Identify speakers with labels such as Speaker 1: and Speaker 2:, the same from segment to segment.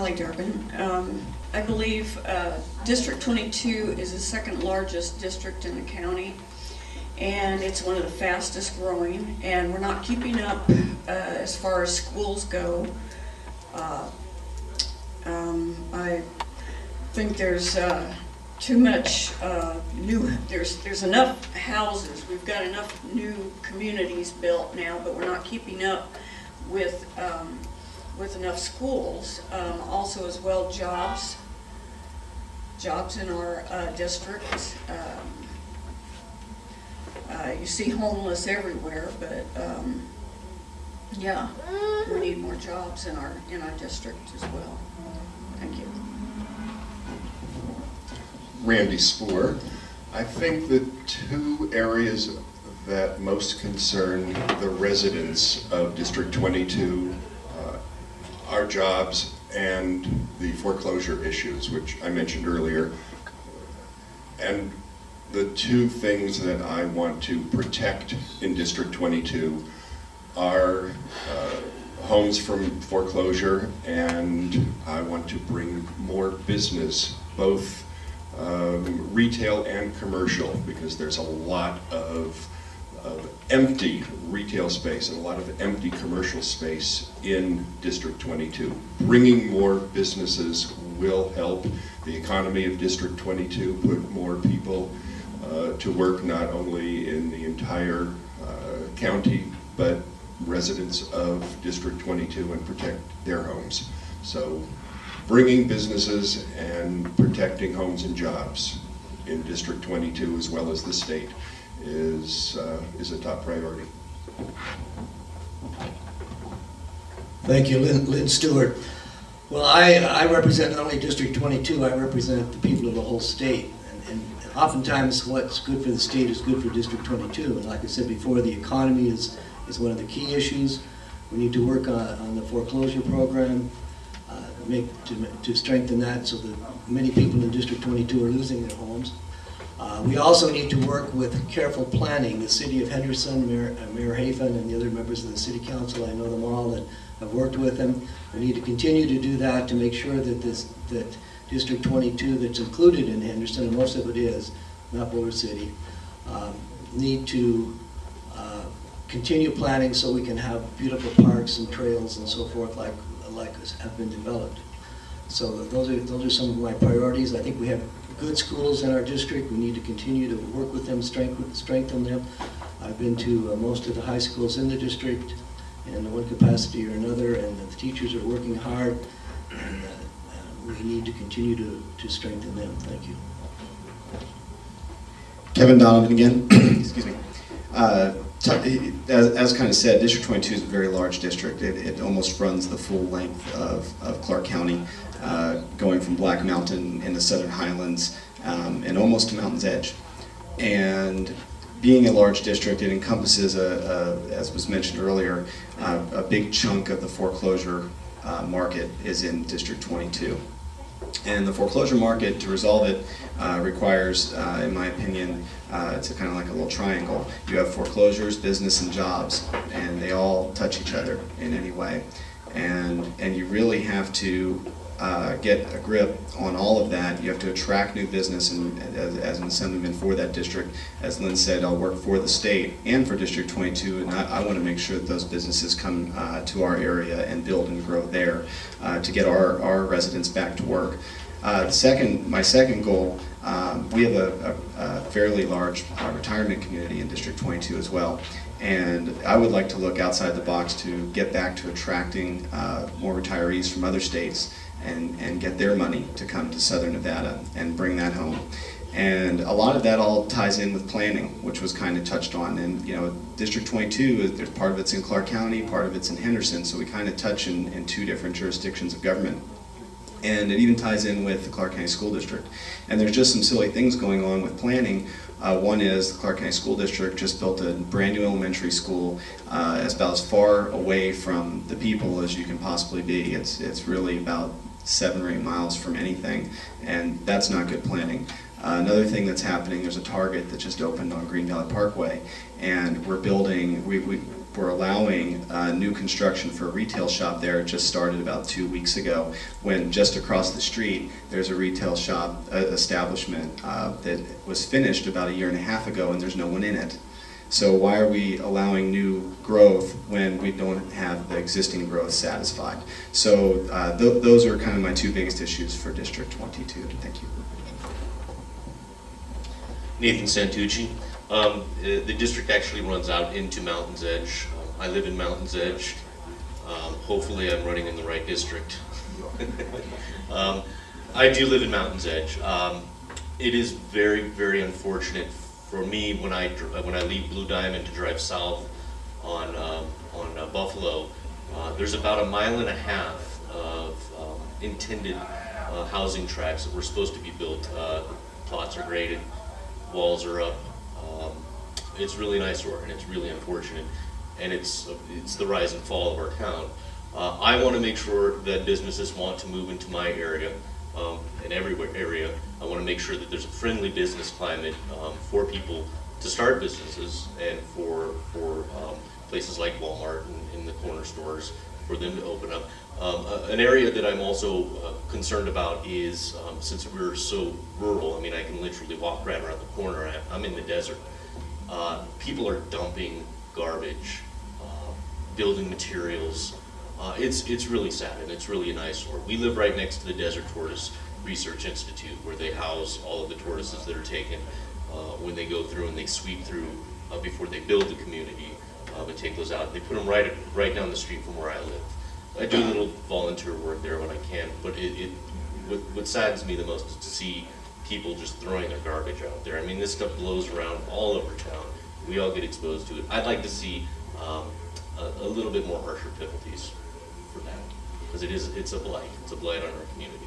Speaker 1: Holly Durbin. I believe District 22 is the second largest district in the county, and it's one of the fastest growing, and we're not keeping up as far as schools go. I think there's too much there's enough houses. We've got enough new communities built now, but we're not keeping up with enough schools. Also, as well, jobs in our district. You see homeless everywhere, but yeah, we need more jobs in our district as well. Thank you.
Speaker 2: Randy Spoor. I think the two areas that most concern the residents of District 22 are jobs and the foreclosure issues, which I mentioned earlier. And the two things that I want to protect in District 22 are homes from foreclosure, and I want to bring more business, both retail and commercial, because there's a lot of empty retail space and a lot of empty commercial space in District 22. Bringing more businesses will help the economy of District 22, put more people to work, not only in the entire county, but residents of District 22, and protect their homes. So bringing businesses and protecting homes and jobs in District 22, as well as the state, is a top priority.
Speaker 3: Thank you, Lynn Stewart. Well, I represent not only District 22, I represent the people of the whole state. And oftentimes what's good for the state is good for District 22. And like I said before, the economy is one of the key issues. We need to work on the foreclosure program, to strengthen that so that many people in District 22 are losing their homes. We also need to work with careful planning. The City of Henderson, Mayor Hafen, and the other members of the City Council, I know them all and have worked with them. We need to continue to do that to make sure that that District 22 that's included in Henderson, and most of it is, not Boulder City, need to continue planning so we can have beautiful parks and trails and so forth like have been developed. So those are some of my priorities. I think we have good schools in our district. We need to continue to work with them, strengthen them. I've been to most of the high schools in the district in one capacity or another, and the teachers are working hard, and we need to continue to strengthen them. Thank you.
Speaker 4: Kevin Donovan again. Excuse me. As kind of said, District 22 is a very large district. It almost runs the full length of Clark County, going from Black Mountain in the Southern Highlands and almost to Mountain's Edge. And being a large district, it encompasses, as was mentioned earlier, a big chunk of the foreclosure market is in District 22. And the foreclosure market, to resolve it, requires, in my opinion, it's kind of like a little triangle. You have foreclosures, business, and jobs, and they all touch each other in any way. And you really have to get a grip on all of that. You have to attract new business, and as an assemblyman for that district, as Lynn said, I'll work for the state and for District 22, and I want to make sure that those businesses come to our area and build and grow there to get our residents back to work. My second goal, we have a fairly large retirement community in District 22 as well. And I would like to look outside the box to get back to attracting more retirees from other states and get their money to come to Southern Nevada and bring that home. And a lot of that all ties in with planning, which was kind of touched on. And you know, District 22, there's part of it's in Clark County, part of it's in Henderson, so we kind of touch in two different jurisdictions of government. And it even ties in with the Clark County School District. And there's just some silly things going on with planning. One is the Clark County School District just built a brand new elementary school. It's about as far away from the people as you can possibly be. It's really about 7 or 8 miles from anything, and that's not good planning. Another thing that's happening, there's a Target that just opened on Green Valley Parkway, and we're building, we're allowing new construction for a retail shop there. It just started about 2 weeks ago, when just across the street there's a retail shop establishment that was finished about 1.5 years ago, and there's no one in it. So why are we allowing new growth when we don't have the existing growth satisfied? So those are kind of my two biggest issues for District 22. Thank you.
Speaker 5: Nathan Santucci. The district actually runs out into Mountain's Edge. I live in Mountain's Edge. Hopefully I'm running in the right district. I do live in Mountain's Edge. It is very, very unfortunate for me when I leave Blue Diamond to drive south on Buffalo. There's about 1.5 miles of intended housing tracts that were supposed to be built. Plots are graded, walls are up. It's really an eyesore, and it's really unfortunate, and it's the rise and fall of our town. I want to make sure that businesses want to move into my area, and every area. I want to make sure that there's a friendly business climate for people to start businesses, and for places like Walmart and in the corner stores for them to open up. An area that I'm also concerned about is, since we're so rural, I mean, I can literally walk right around the corner. I'm in the desert. People are dumping garbage, building materials. It's really sad, and it's really an eyesore. We live right next to the Desert Tortoise Research Institute, where they house all of the tortoises that are taken when they go through and they sweep through before they build the community and take those out. They put them right down the street from where I live. I do a little volunteer work there when I can, but what saddens me the most is to see people just throwing their garbage out there. I mean, this stuff blows around all over town. We all get exposed to it. I'd like to see a little bit more harsher penalties for that, because it's a blight. It's a blight on our community.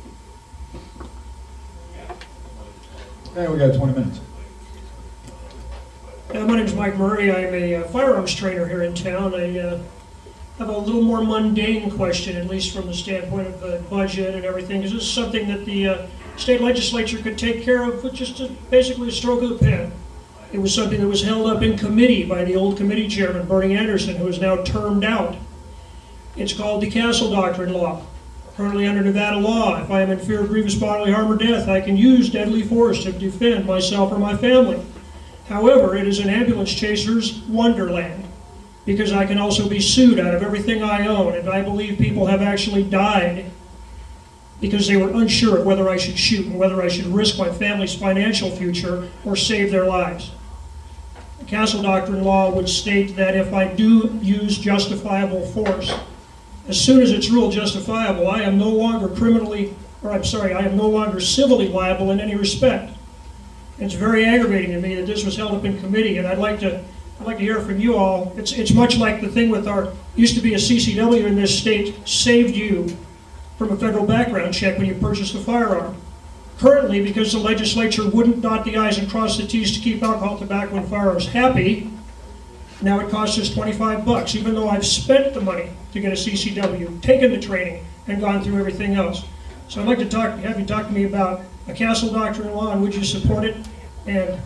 Speaker 6: And we got 20 minutes.
Speaker 7: My name's Mike Murray. I'm a firearms trainer here in town. I have a little more mundane question, at least from the standpoint of the budget and everything. Is this something that the state legislature could take care of with just basically a stroke of the pen? It was something that was held up in committee by the old committee chairman, Bernie Anderson, who is now termed out. It's called the Castle Doctrine Law. Currently under Nevada law, if I am in fear of grievous bodily harm or death, I can use deadly force to defend myself or my family. However, it is an ambulance chaser's wonderland, because I can also be sued out of everything I own, and I believe people have actually died because they were unsure of whether I should shoot and whether I should risk my family's financial future or save their lives. The Castle Doctrine Law would state that if I do use justifiable force, as soon as it's ruled justifiable, I am no longer I am no longer civilly liable in any respect. It's very aggravating to me that this was held up in committee, and I'd like to hear from you all. It's much like the thing with used to be a CCW in this state, saved you from a federal background check when you purchased a firearm. Currently, because the legislature wouldn't dot the I's and cross the T's to keep alcohol, tobacco, and firearms happy, now it costs us $25, even though I've spent the money to get a CCW, taken the training, and gone through everything else. So I'd like to have you talk to me about a Castle Doctrine Law, and would you support it, and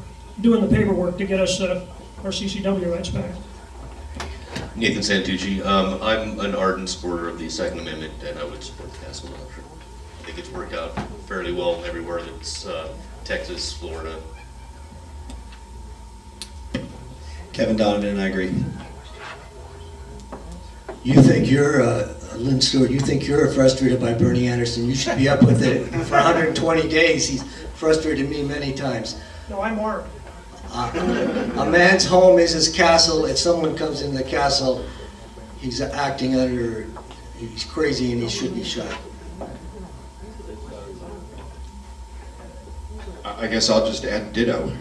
Speaker 7: doing the paperwork to get us our CCW rights back.
Speaker 5: Nathan Santucci. I'm an ardent supporter of the Second Amendment, and I would support the Castle Doctrine. I think it's worked out fairly well everywhere that's Texas, Florida.
Speaker 4: Kevin Donovan, and I agree.
Speaker 3: You think you're, Lynn Stewart, you think you're frustrated by Bernie Anderson. You should be up with it for 120 days. He's frustrated me many times.
Speaker 7: No, I'm armed.
Speaker 3: A man's home is his castle. If someone comes in the castle, he's he's crazy and he should be shot.
Speaker 2: I guess I'll just add ditto.